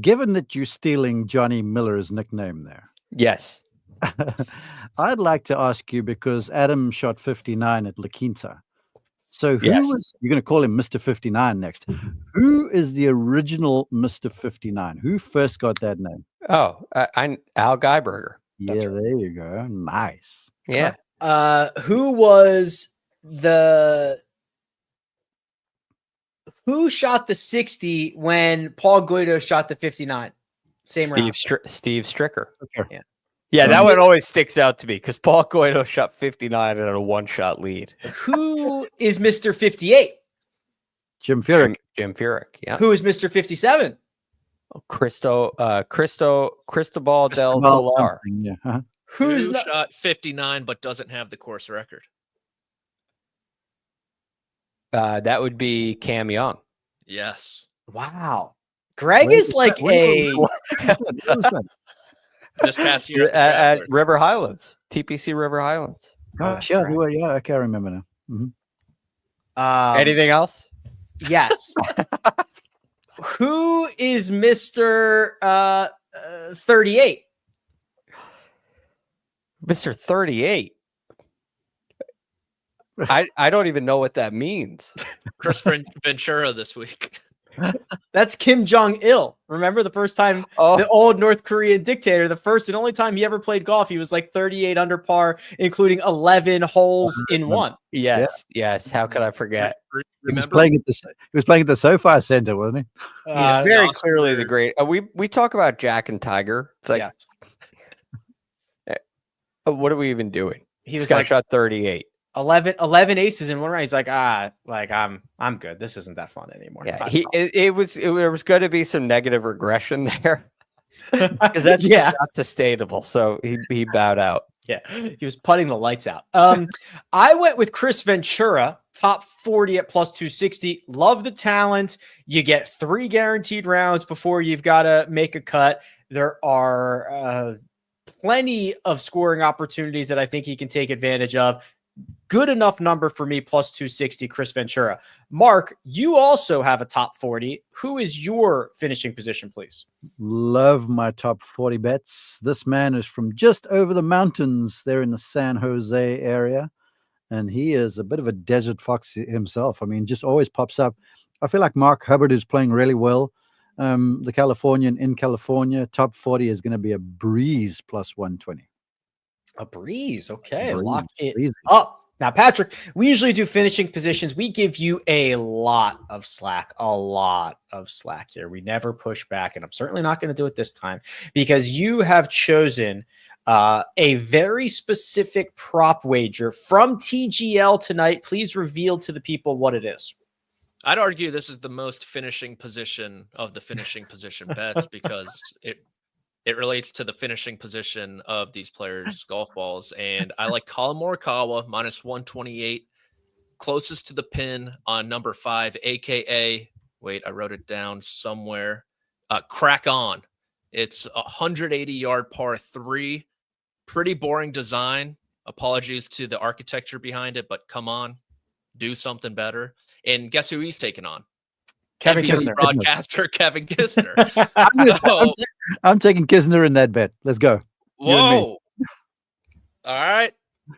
Given that you're stealing Johnny Miller's nickname there, Yes. I'd like to ask you, because Adam shot 59 at La Quinta. So who Yes. was, you're going to call him Mr. 59 next. Who is the original Mr. 59? Who first got that name? Oh, I'm Al Geiberger. Yeah, That's right. there you go. Nice. Yeah. Who shot the 60 when Paul Guido shot the 59? Same round. Steve Stricker. Okay. Yeah, that one always sticks out to me because Paul Guido shot 59 and had a one-shot lead. Who is Mr. 58? Jim Furyk. Jim Furyk. Yeah. Who is Mr. 57? Cristobal del Well, Solar. something, yeah. Uh-huh. Who's Who not? shot 59 but doesn't have the course record? That would be Cam Young. Yes. Wow. Greg When is was like that? When was that? This past year At River Highlands, TPC River Highlands. Gosh, that's yeah, right. yeah, I can't remember now. Mhm. Anything else? Yes. Who is Mr. 38? Mr. 38. I don't even know what that means. Chris Ventura this week. That's Kim Jong-il. Remember the first time the old North Korean dictator, the first and only time he ever played golf, he was like 38 under par, including 11 holes in one. Yes. How could I forget? He was Remember? playing at the SoFi Center, wasn't he? He's very lost clearly their- the great. We talk about Jack and Tiger. It's like, Yes. what are we even doing? He was This guy like shot 38. 11 aces in one round. He's like, I'm good. This isn't that fun anymore. Yeah, it was going to be some negative regression there because that's Yeah. just not sustainable. So he bowed out. Yeah, he was putting the lights out. I went with Chris Ventura top 40 at plus 260. Love the talent. You get 3 guaranteed rounds before you've got to make a cut. There are plenty of scoring opportunities that I think he can take advantage of. Good enough number for me, plus 260, Chris Ventura. Mark, you also have a top 40. Who is your finishing position, please? Love my top 40 bets. This man is from just over the mountains there in the San Jose area, and he is a bit of a desert fox himself. I mean, just always pops up. I feel like Mark Hubbard is playing really well. The Californian in California, top 40 is going to be a breeze, plus 120. A breeze. Okay. Breeze, Lock it breezy. up. Now, Patrick, we usually do finishing positions. We give you a lot of slack here. We never push back, and I'm certainly not going to do it this time because you have chosen a very specific prop wager from TGL tonight. Please reveal to the people what it is. I'd argue this is the most finishing position of the finishing position bets because it relates to the finishing position of these players' golf balls. And I like Collin Morikawa, minus 128, closest to the pin on number 5, a.k.a. Wait, I wrote it down somewhere. Crack On. It's a 180-yard par 3. Pretty boring design. Apologies to the architecture behind it, but come on. Do something better. And guess who he's taking on? Kevin NBC Kisner. broadcaster Kevin Kisner. I'm taking Kisner in that bet. Let's go. You and me. Whoa. All right.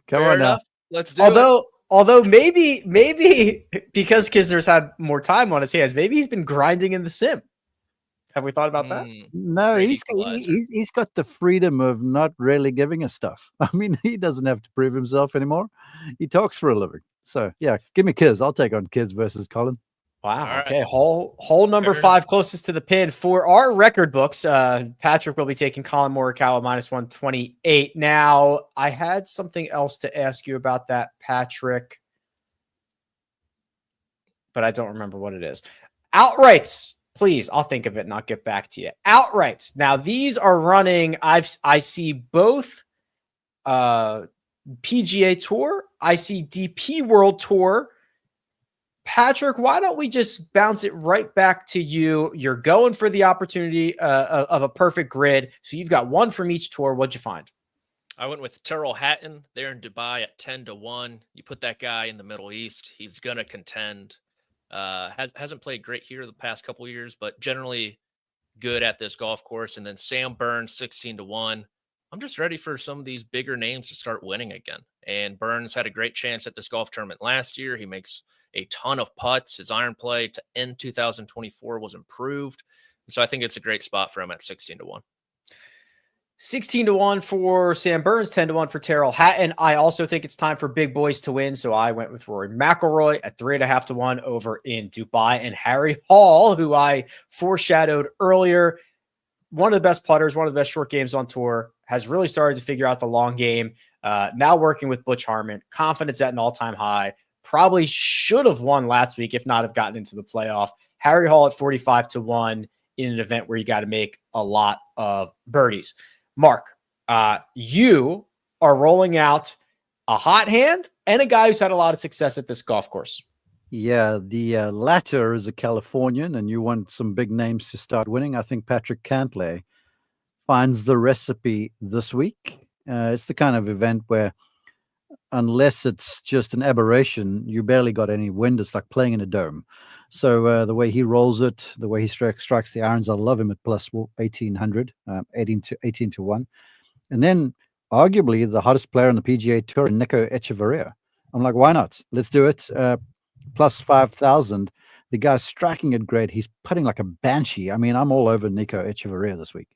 Come Fair on now. enough. Let's do it. Although maybe because Kisner's had more time on his hands, maybe he's been grinding in the sim. Have we thought about that? No, Great he's equalizer. he's got the freedom of not really giving us stuff. I mean, he doesn't have to prove himself anymore. He talks for a living. So yeah, give me Kiz. I'll take on Kiz versus Colin. Wow. All right. Okay. Hole number Fair 5 closest to the pin for our record books. Patrick will be taking Collin Morikawa minus 128. Now, I had something else to ask you about that, Patrick, but I don't remember what it is. Outrights, please. I'll think of it and I'll get back to you. Outrights. Now, these are running. I see both PGA Tour. I see DP World Tour. Patrick, why don't we just bounce it right back to you? You're going for the opportunity of a perfect grid. So you've got one from each tour. What'd you find? I went with Tyrrell Hatton there in Dubai at 10-1. You put that guy in the Middle East, he's going to contend. Hasn't played great here the past couple of years, but generally good at this golf course. And then Sam Burns, 16-1. I'm just ready for some of these bigger names to start winning again. And Burns had a great chance at this golf tournament last year. He makes a ton of putts. His iron play to end 2024 was improved. So I think it's a great spot for him at 16-1. 16-1 for Sam Burns, 10-1 for Tyrrell Hatton. I also think it's time for big boys to win. So I went with Rory McIlroy at 3.5-1 over in Dubai, and Harry Hall, who I foreshadowed earlier. One of the best putters, one of the best short games on tour, has really started to figure out the long game. Now working with Butch Harmon, confidence at an all-time high. Probably should have won last week, if not have gotten into the playoff. Harry Hall at 45-1 in an event where you got to make a lot of birdies. Mark, you are rolling out a hot hand and a guy who's had a lot of success at this golf course. Yeah, the latter is a Californian, and you want some big names to start winning. I think Patrick Cantlay finds the recipe this week. It's the kind of event where, unless it's just an aberration, you barely got any wind. It's like playing in a dome. So the way he rolls it, the way he strikes the irons, I love him at plus 1,800, 18-1. And then arguably the hottest player on the PGA Tour, Nico Echeverria. I'm like, why not? Let's do it. Plus 5,000. The guy's striking it great. He's putting like a banshee. I mean, I'm all over Nico Echeverria this week.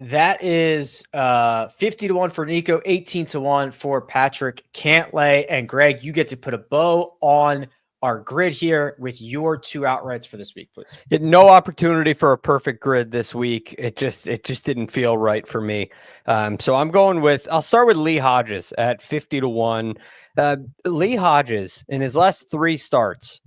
That is 50-1 for Nico, 18-1 for Patrick Cantlay. And Greg, you get to put a bow on our grid here with your 2 outrights for this week, please. No opportunity for a perfect grid this week. It just didn't feel right for me. So I'll start with Lee Hodges at 50-1. Lee Hodges in his last 3 starts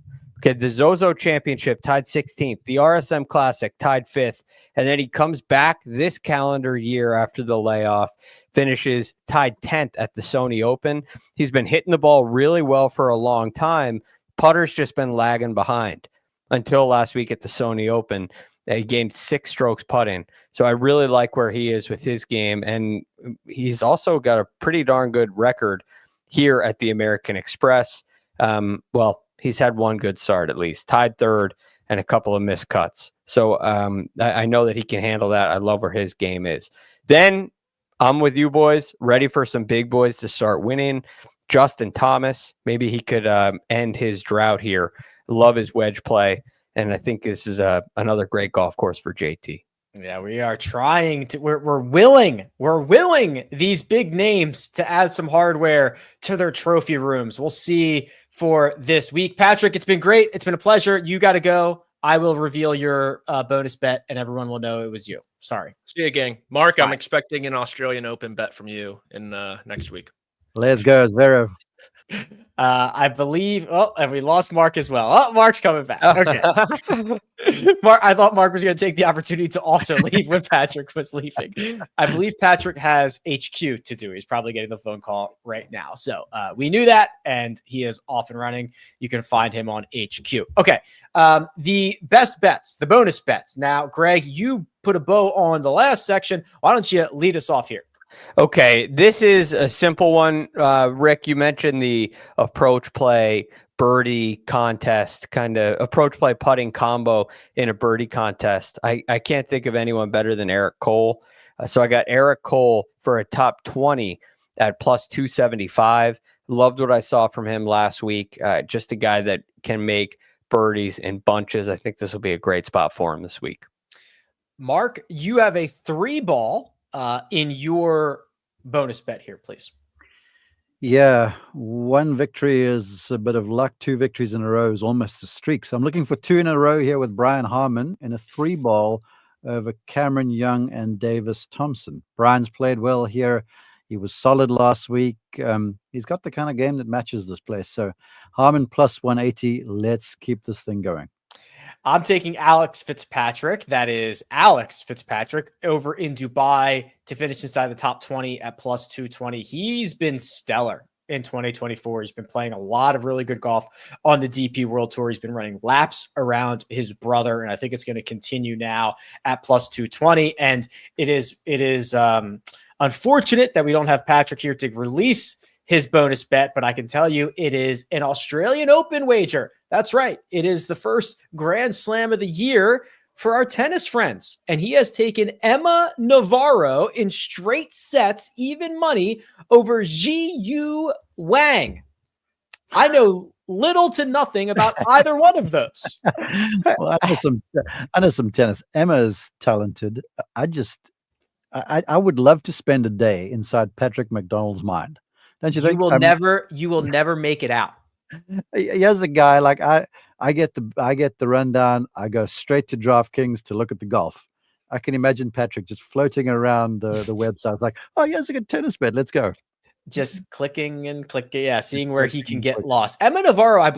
Okay, the Zozo Championship tied 16th, the RSM Classic tied 5th, and then he comes back this calendar year after the layoff, finishes tied 10th at the Sony Open. He's been hitting the ball really well for a long time. Putter's just been lagging behind until last week at the Sony Open. He gained 6 strokes putting. So I really like where he is with his game, and he's also got a pretty darn good record here at the American Express. Well, he's had one good start at least, tied 3rd and a couple of missed cuts. So I know that he can handle that. I love where his game is. Then I'm with you boys, ready for some big boys to start winning. Justin Thomas, maybe he could end his drought here. Love his wedge play. And I think this is another great golf course for JT. Yeah, we are trying to, we're willing these big names to add some hardware to their trophy rooms. We'll see for this week. Patrick, it's been great. It's been a pleasure. You got to go. I will reveal your bonus bet and everyone will know it was you. Sorry. See you, gang. Mark, I'm expecting an Australian Open bet from you in next week. Let's go, Zverev. I believe. Oh, and we lost Mark as well. Oh, Mark's coming back. Okay. Mark, I thought Mark was going to take the opportunity to also leave when Patrick was leaving. I believe Patrick has HQ to do. He's probably getting the phone call right now. So we knew that, and he is off and running. You can find him on HQ. Okay. The best bets, the bonus bets. Now, Greg, you put a bow on the last section. Why don't you lead us off here? Okay, this is a simple one. Rick, you mentioned the approach play birdie contest, kind of approach play putting combo in a birdie contest. I can't think of anyone better than Eric Cole. So I got Eric Cole for a top 20 at plus 275. Loved what I saw from him last week. Just a guy that can make birdies in bunches. I think this will be a great spot for him this week. Mark, you have a 3-ball in your bonus bet here, please. Yeah, 1 victory is a bit of luck. 2 victories in a row is almost a streak. So I'm looking for 2 in a row here with Brian Harman in a 3-ball over Cameron Young and Davis Thompson. Brian's played well here. He was solid last week. He's got the kind of game that matches this place. So Harman plus 180. Let's keep this thing going. I'm taking Alex Fitzpatrick. That is Alex Fitzpatrick over in Dubai to finish inside the top 20 at plus 220. He's been stellar in 2024. He's been playing a lot of really good golf on the DP World Tour. He's been running laps around his brother, and I think it's going to continue now at plus 220. And it is unfortunate that we don't have Patrick here to release his bonus bet, but I can tell you it is an Australian Open wager. That's right. It is the first Grand Slam of the year for our tennis friends. And he has taken Emma Navarro in straight sets, even money, over Ji Wang. I know little to nothing about either one of those. Well, I know some tennis. Emma is talented. I would love to spend a day inside Patrick McDonald's mind. Don't you think? You will never make it out. Here's a guy like I get the rundown. I go straight to DraftKings to look at the golf. I can imagine Patrick just floating around the website. It's like, oh, here's a good tennis bet. Let's go. Just clicking and clicking. Yeah. Seeing where he can get lost. Emma Navarro, I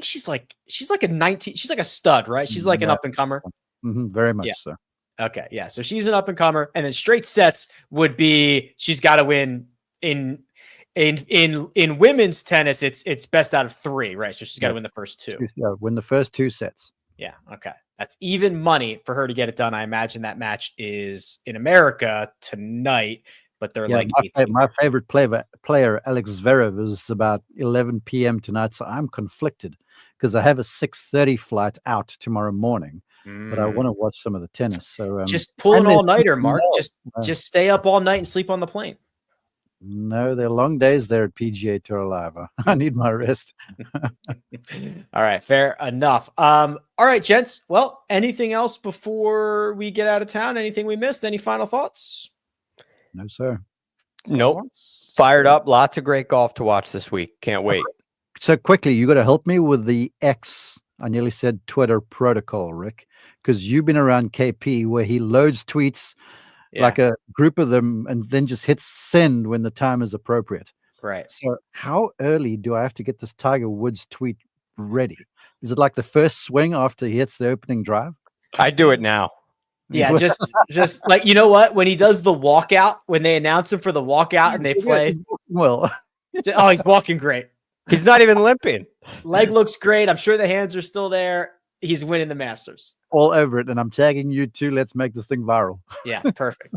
she's like a 19. She's like a stud, right? She's like an up and comer. Very much so. Okay. Yeah. So she's an up and comer, and then straight sets would be, she's got to win in women's tennis, it's best out of 3, right? So she's got to win the first 2. Yeah, win the first 2 sets. Yeah. Okay. That's even money for her to get it done. I imagine that match is in America tonight, but they're my favorite player, Alex Zverev, is about 11 p.m. tonight. So I'm conflicted because I have a 6:30 flight out tomorrow morning, but I want to watch some of the tennis. So just pull an all-nighter, Mark. Just stay up all night and sleep on the plane. No, they're long days there at PGA Tour Live. I need my rest. All right, fair enough. All right, gents. Well, anything else before we get out of town? Anything we missed? Any final thoughts? No, sir. Nope. Fired up. Lots of great golf to watch this week. Can't wait. So quickly, you got to help me with the X. I nearly said Twitter protocol, Rick, because you've been around KP where he loads tweets. Yeah. Like a group of them, and then just hits send when the time is appropriate. Right. So how early do I have to get this Tiger Woods tweet ready? Is it like the first swing after he hits the opening drive? I do it now. Yeah, just like, you know what? When he does the walkout, when they announce him for the walkout and they play, He's walking well. oh, he's walking great. He's not even limping. Leg looks great. I'm sure the hands are still there. He's winning the Masters. All over it, and I'm tagging you too. Let's make this thing viral. Yeah, perfect.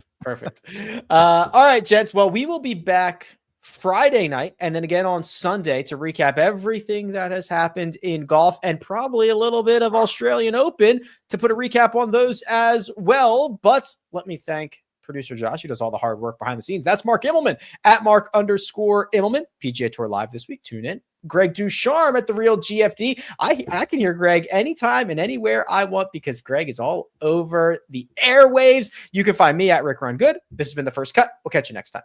All right, gents. Well, we will be back Friday night and then again on Sunday to recap everything that has happened in golf and probably a little bit of Australian Open to put a recap on those as well. But let me thank producer Josh, who does all the hard work behind the scenes. That's Mark Immelman at Mark_Immelman. PGA Tour Live this week. Tune in. Greg DuCharme at The Real GFD. I can hear Greg anytime and anywhere I want because Greg is all over the airwaves. You can find me at Rick Run Good. This has been The First Cut. We'll catch you next time.